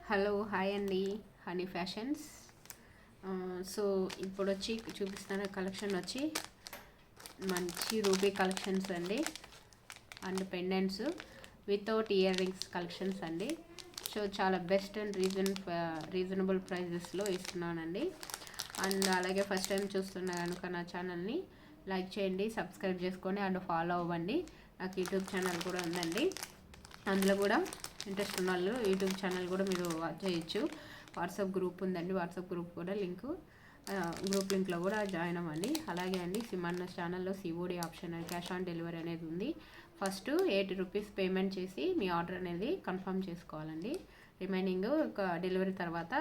Hello hi అండి, honey fashions. So ఇప్పుడు వచ్చి చూపిస్తున్న కలెక్షన్ వచ్చి మంచి రూబీ కలెక్షన్స్ అండి, and pendants without ear rings collections అండి. సో చాలా బెస్ట్ అండ్ రీజనబుల్ ప్రైజెస్లో ఇస్తున్నానండి. అండ్ అలాగే ఫస్ట్ టైం చూస్తున్న కనుక నా ఛానల్ని లైక్ చేయండి, సబ్స్క్రైబ్ చేసుకోండి అండ్ ఫాలో అవ్వండి. నాకు యూట్యూబ్ ఛానల్ కూడా ఉందండి, అందులో కూడా ఇంట్రెస్ట్ ఉన్న వాళ్ళు యూట్యూబ్ ఛానల్ కూడా మీరు వాచ్ చేయొచ్చు. వాట్సాప్ గ్రూప్ ఉందండి, వాట్సాప్ గ్రూప్ కూడా గ్రూప్ లింక్లో కూడా జాయిన్ అవ్వండి. అలాగే అండి సిమన్న ఛానల్లో COD option cash on delivery అనేది ఉంది. ఫస్ట్ 80 రూపీస్ పేమెంట్ చేసి మీ ఆర్డర్ అనేది కన్ఫర్మ్ చేసుకోవాలండి. రిమైనింగ్ డెలివరీ తర్వాత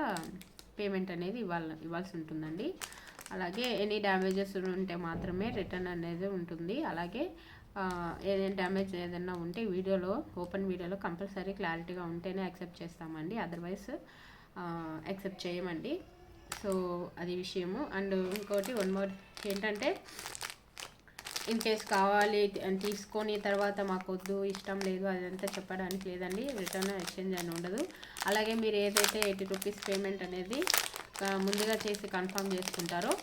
పేమెంట్ అనేది ఇవ్వాల్సి ఉంటుందండి. అలాగే ఎనీ డ్యామేజెస్ ఉంటే మాత్రమే రిటర్న్ అనేది ఉంటుంది. అలాగే ఏదైనా డ్యామేజ్ ఏదైనా ఉంటే ఓపెన్ వీడియోలో కంపల్సరీ క్లారిటీగా ఉంటేనే యాక్సెప్ట్ చేస్తామండి, అదర్వైజ్ యాక్సెప్ట్ చేయమండి. సో అది విషయము. అండ్ ఇంకోటి వన్ మోర్ ఏంటంటే, ఇన్ కేస్ కావాలి అని తీసుకొని తర్వాత మాకు వద్దు, ఇష్టం లేదు, అదంతా చెప్పడానికి లేదండి. రిటర్న్ ఎక్స్చేంజ్ అని ఉండదు. అలాగే మీరు ఏదైతే 80 రూపీస్ పేమెంట్ అనేది ముందుగా చేసి కన్ఫర్మ్ చేసుకుంటారో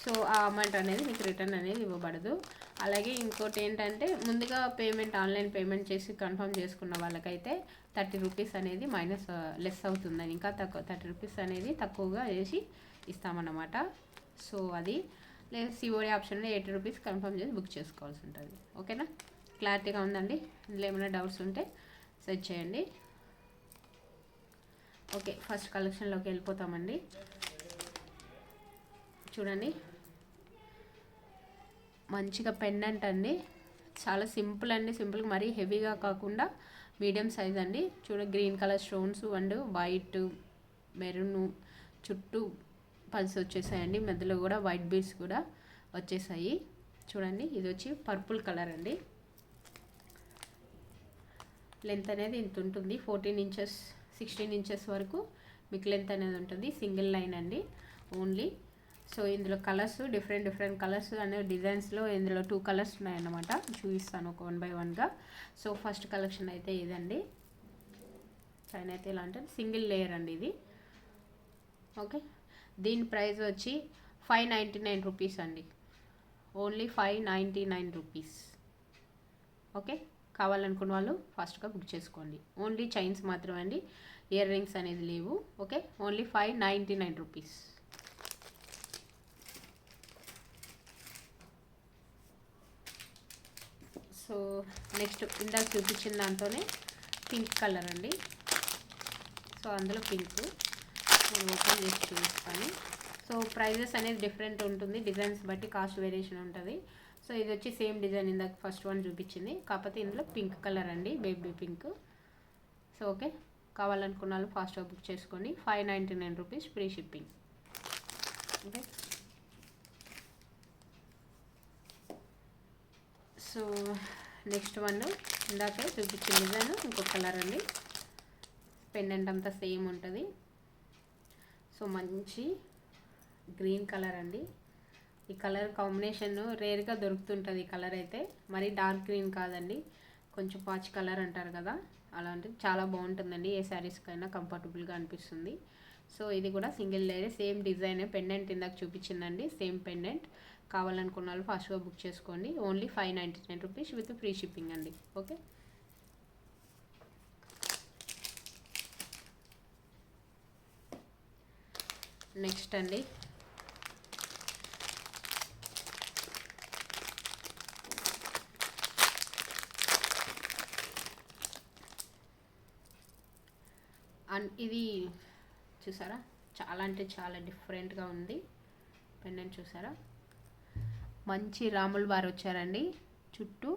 సో ఆ అమౌంట్ అనేది మీకు రిటర్న్ అనేది ఇవ్వబడదు. అలాగే ఇంకోటి ఏంటంటే, ముందుగా ఆన్లైన్ పేమెంట్ చేసి కన్ఫర్మ్ చేసుకున్న వాళ్ళకైతే 30 రూపీస్ అనేది లెస్ అవుతుందని, ఇంకా తక్కువ 30 రూపీస్ అనేది తక్కువగా వేసి ఇస్తామన్నమాట. సో అది లేదా సిఓడి ఆప్షన్లో 80 రూపీస్ కన్ఫర్మ్ చేసి బుక్ చేసుకోవాల్సి ఉంటుంది. ఓకేనా? క్లారిటీగా ఉందండి. ఇందులో ఏమైనా డౌట్స్ ఉంటే సెర్చ్ చేయండి. ఓకే, ఫస్ట్ కలెక్షన్లోకి వెళ్ళిపోతామండి. చూడండి, మంచిగా పెండెంట్ అండి, చాలా సింపుల్ అండి. సింపుల్గా మరీ హెవీగా కాకుండా మీడియం సైజ్ అండి. Green colour stones and white maroon చుట్టూ పల్స్ వచ్చేసాయండి. మధ్యలో కూడా వైట్ బీడ్స్ కూడా వచ్చేసాయి. చూడండి, ఇది వచ్చి పర్పుల్ కలర్ అండి. లెంత్ అనేది ఇంత ఉంటుంది, 14 ఇంచెస్ 16 ఇంచెస్ వరకు మీకు లెంత్ అనేది ఉంటుంది. సింగిల్ లైన్ అండి ఓన్లీ. సో ఇందులో కలర్స్ డిఫరెంట్ కలర్స్ అనే డిజైన్స్లో ఇందులో 2 కలర్స్ ఉన్నాయన్నమాట. చూపిస్తాను ఒక 1 బై 1గా. సో ఫస్ట్ కలెక్షన్ అయితే ఇదండి. చైన్ అయితే ఇలా అంటే సింగిల్ లేయర్ అండి ఇది. ఓకే, దీని ప్రైస్ వచ్చి 599 రూపీస్ అండి, ఓన్లీ 599 రూపీస్. ఓకే, కావాలనుకున్న వాళ్ళు ఫాస్ట్గా బుక్ చేసుకోండి. ఓన్లీ చైన్స్ మాత్రమే అండి, ఇయర్ రింగ్స్ అనేది లేవు. Okay, only 599 rupees. So next ఇందాక చూపించిన దాంతోనే పింక్ కలర్ అండి. సో అందులో పింక్ నేను ఓపెన్ చేసి చూపిస్తాను. సో ప్రైజెస్ అనేది డిఫరెంట్ ఉంటుంది, డిజైన్స్ బట్టి కాస్ట్ వేరియేషన్ ఉంటుంది. సో ఇది వచ్చి సేమ్ డిజైన్ ఇందాక ఫస్ట్ వన్ చూపించింది, కాకపోతే ఇందులో పింక్ కలర్ అండి, బేబీ పింక్. సో ఓకే, కావాలనుకున్న వాళ్ళు ఫాస్ట్గా బుక్ చేసుకోండి. 599 rupees free shipping. Okay, so next one ఇందాక చూపించిన డిజైన్ ఇంకొక కలర్ అండి. పెండెంట్ అంతా సేమ్ ఉంటుంది. సో మంచి గ్రీన్ కలర్ అండి. ఈ కలర్ కాంబినేషన్ రేర్గా దొరుకుతుంటుంది. ఈ కలర్ అయితే మరీ డార్క్ గ్రీన్ కాదండి, కొంచెం పాచ్ కలర్ అంటారు కదా, అలాంటిది చాలా బాగుంటుందండి. ఏ శారీస్కైనా కంఫర్టబుల్గా అనిపిస్తుంది. సో ఇది కూడా single layer, same design. Pendant ఇందాక చూపించిందండి, సేమ్ పెండెంట్. కావాలనుకున్న వాళ్ళు ఫాస్ట్గా బుక్ చేసుకోండి. Only 599 rupees with free shipping అండి. ఓకే, నెక్స్ట్ అండి అండ్ ఇది చూసారా, చాలా అంటే చాలా డిఫరెంట్గా ఉంది. పెండెంట్ చూసారా, మంచి రాముల వారు వచ్చారండి. చుట్టూ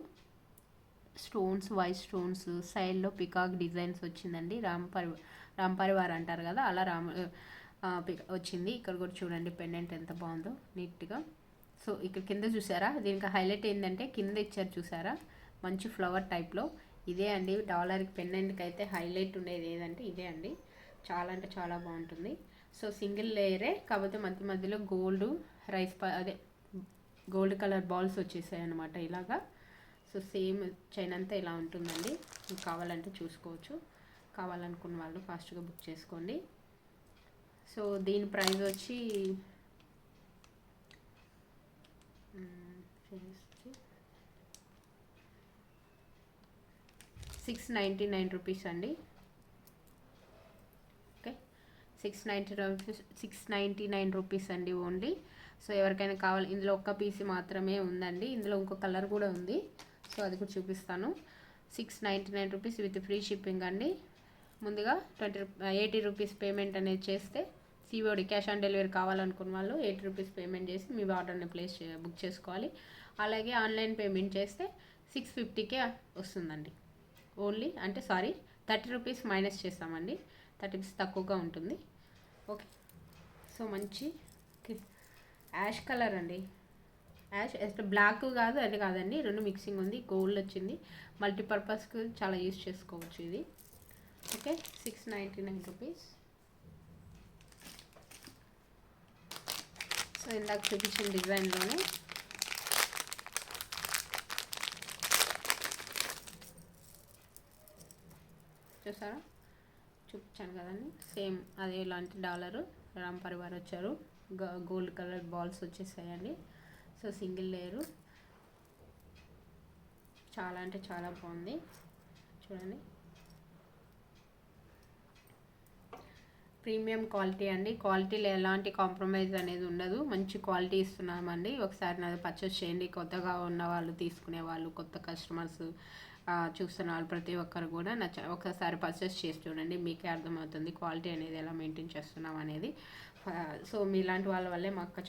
స్టోన్స్, వైట్ స్టోన్స్, సైడ్లో పికాక్ డిజైన్స్ వచ్చిందండి. రాంపరివార్ అంటారు కదా, అలా వచ్చింది. ఇక్కడ కూడా చూడండి పెండెంట్ ఎంత బాగుందో నీట్గా. సో ఇక్కడ కింద చూసారా, దీనికి హైలైట్ ఏంటంటే కింద ఇచ్చారు చూసారా, మంచి ఫ్లవర్ టైప్లో. ఇదే అండి డాలర్కి పెండెంట్కి అయితే హైలైట్ ఉండేది ఏదంటే ఇదే అండి. చాలా అంటే చాలా బాగుంటుంది. సో సింగిల్ లేయరే, కాకపోతే మధ్యలో గోల్డ్ కలర్ బాల్స్ వచ్చేసాయి అన్నమాట ఇలాగా. సో సేమ్ చైన్ అంతా ఇలా ఉంటుందండి, మీకు కావాలంటే చూసుకోవచ్చు. కావాలనుకున్న వాళ్ళు ఫాస్ట్గా బుక్ చేసుకోండి. సో దీని ప్రైస్ వచ్చి 699 రూపీస్ అండి. ఓకే, 699 రూపీస్ అండి ఓన్లీ. సో ఎవరికైనా కావాలి, ఇందులో ఒక్క పీస్ మాత్రమే ఉందండి. ఇందులో ఇంకో కలర్ కూడా ఉంది, సో అది కూడా చూపిస్తాను. 699 రూపీస్ విత్ ఫ్రీ షిప్పింగ్ అండి. ముందుగా 80 రూపీస్ పేమెంట్ అనేది చేస్తే సిఓడి క్యాష్ ఆన్ డెలివరీ కావాలనుకున్న వాళ్ళు 80 రూపీస్ పేమెంట్ చేసి మీ ఆర్డర్ని బుక్ చేసుకోవాలి. అలాగే ఆన్లైన్ పేమెంట్ చేస్తే 650కే వస్తుందండి ఓన్లీ. అంటే 30 రూపీస్ మైనస్ చేస్తామండి, 30 రూపీస్ తక్కువగా ఉంటుంది. ఓకే, సో మంచి యాష్ కలర్ అండి. యాష్ బ్లాక్ కాదు, అది కాదండి, రెండు మిక్సింగ్ ఉంది. గోల్డ్ వచ్చింది, మల్టీపర్పస్కి చాలా యూజ్ చేసుకోవచ్చు ఇది. Okay, 699 rupees. సో ఇందాక చూపించిన డిజైన్లోనే చూసారా, చూపించాను కదండి, సేమ్ అదే ఇలాంటి డాలరు రామ్ పరివార్ వచ్చారు. గోల్డ్ కలర్ బాల్స్ వచ్చేసాయండి. సో సింగిల్ లేయరు, చాలా అంటే చాలా బాగుంది చూడండి. ప్రీమియం క్వాలిటీ అండి, క్వాలిటీలో ఎలాంటి కాంప్రమైజ్ అనేది ఉండదు, మంచి క్వాలిటీ ఇస్తున్నామండి. ఒకసారి నాది పర్చేస్ చేయండి. కొత్తగా ఉన్న వాళ్ళు, తీసుకునే వాళ్ళు, కొత్త కస్టమర్స్ చూస్తున్న వాళ్ళు ప్రతి ఒక్కరు కూడా ఒకసారి పర్చేస్ చేసి చూడండి, మీకే అర్థమవుతుంది క్వాలిటీ అనేది ఎలా మెయింటైన్ చేస్తున్నాం అనేది. సో మీలాంటి వాళ్ళ వల్లే మాకు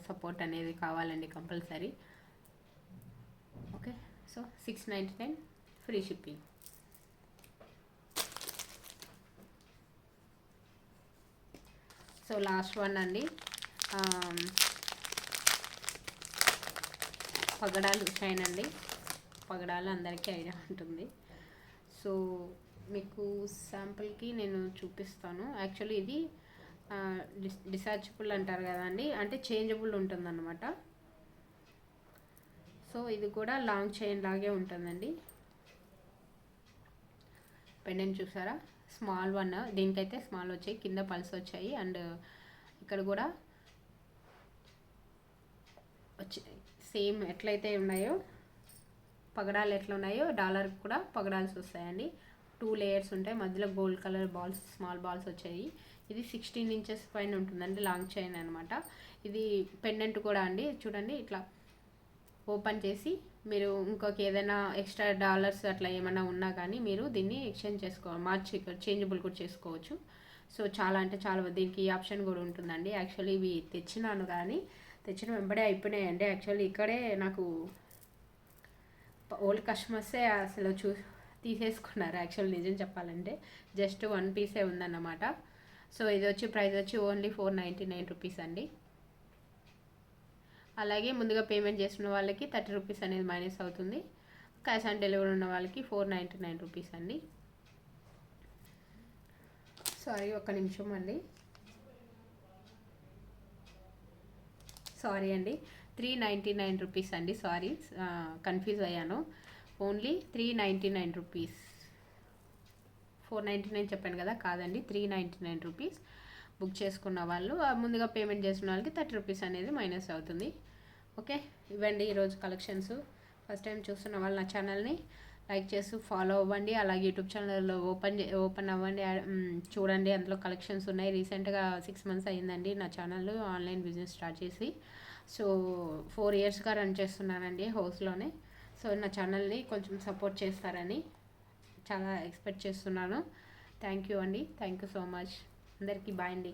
సపోర్ట్ అనేది కావాలండి compulsory. Okay, so 699 free shipping. So last one అండి, పగడాలు చైన్ అండి. పగడాలు అందరికీ ఐడియా ఉంటుంది. సో మీకు శాంపుల్కి నేను చూపిస్తాను. యాక్చువల్లీ ఇది డిసాచబుల్ అంటారు కదండి, అంటే చేంజబుల్ ఉంటుందన్నమాట. సో ఇది కూడా లాంగ్ చైన్ లాగే ఉంటుందండి. పెండెంట్ చూసారా, స్మాల్ వన్, దీనికైతే స్మాల్ వచ్చాయి, కింద పల్స్ వచ్చాయి, అండ్ ఇక్కడ కూడా వచ్చి సేమ్ ఎట్లయితే ఉన్నాయో పగడాలు ఎట్లా ఉన్నాయో డాలర్కి కూడా పగడాల్సి వస్తాయండి. 2 లేయర్స్ ఉంటాయి, మధ్యలో gold colour balls, small balls వచ్చాయి. ఇది 16 ఇంచెస్ పైన ఉంటుందండి, లాంగ్ చైన్ అనమాట. ఇది పెండెంట్ కూడా అండి, చూడండి ఇట్లా ఓపెన్ చేసి మీరు ఇంకొక ఏదైనా ఎక్స్ట్రా డాలర్స్ అట్లా ఏమైనా ఉన్నా కానీ మీరు దీన్ని ఎక్స్చేంజ్ మార్చి చేంజబుల్ కూడా చేసుకోవచ్చు. సో చాలా అంటే చాలా, దీనికి ఈ ఆప్షన్ కూడా ఉంటుందండి. యాక్చువల్లీ ఇవి తెచ్చినాను కానీ తెచ్చిన వెంబడే అయిపోయినాయండి. యాక్చువల్లీ ఇక్కడే నాకు ఓల్డ్ కస్టమర్సే అసలు తీసేసుకున్నారు. యాక్చువల్ నిజం చెప్పాలంటే జస్ట్ 1 పీసే ఉందన్నమాట. సో ఇది వచ్చి ప్రైస్ వచ్చి ఓన్లీ 499 రూపీస్ అండి. అలాగే ముందుగా పేమెంట్ చేసిన వాళ్ళకి 30 రూపీస్ అనేది మైనస్ అవుతుంది. క్యాష్ ఆన్ డెలివరీ ఉన్న వాళ్ళకి 499 రూపీస్ అండి. సారీ, ఒక్క నిమిషం అండి, సారీ అండి, 399 రూపీస్ అండి. సారీ, కన్ఫ్యూజ్ అయ్యాను. Only 399 rupees. 499 చెప్పాను కదా, కాదండి, 399 రూపీస్. బుక్ చేసుకున్న వాళ్ళు, ముందుగా పేమెంట్ చేసిన వాళ్ళకి 30 రూపీస్ అనేది మైనస్ అవుతుంది. ఓకే, ఇవ్వండి ఈరోజు కలెక్షన్స్. ఫస్ట్ టైం చూస్తున్న వాళ్ళు నా ఛానల్ని లైక్ చేసి ఫాలో అవ్వండి. అలాగే యూట్యూబ్ ఛానల్లో ఓపెన్ అవ్వండి, చూడండి, అందులో కలెక్షన్స్ ఉన్నాయి. రీసెంట్గా 6 మంత్స్ అయ్యిందండి నా ఛానల్ ఆన్లైన్ బిజినెస్ స్టార్ట్ చేసి. సో 4 ఇయర్స్గా రన్ చేస్తున్నానండి హౌస్లోనే. సో నా ఛానల్ని కొంచెం సపోర్ట్ చేస్తారని చాలా ఎక్స్పెక్ట్ చేస్తున్నాను. థ్యాంక్ యూ అండి, థ్యాంక్ యూ సో మచ్. అందరికీ బాయ్ అండి.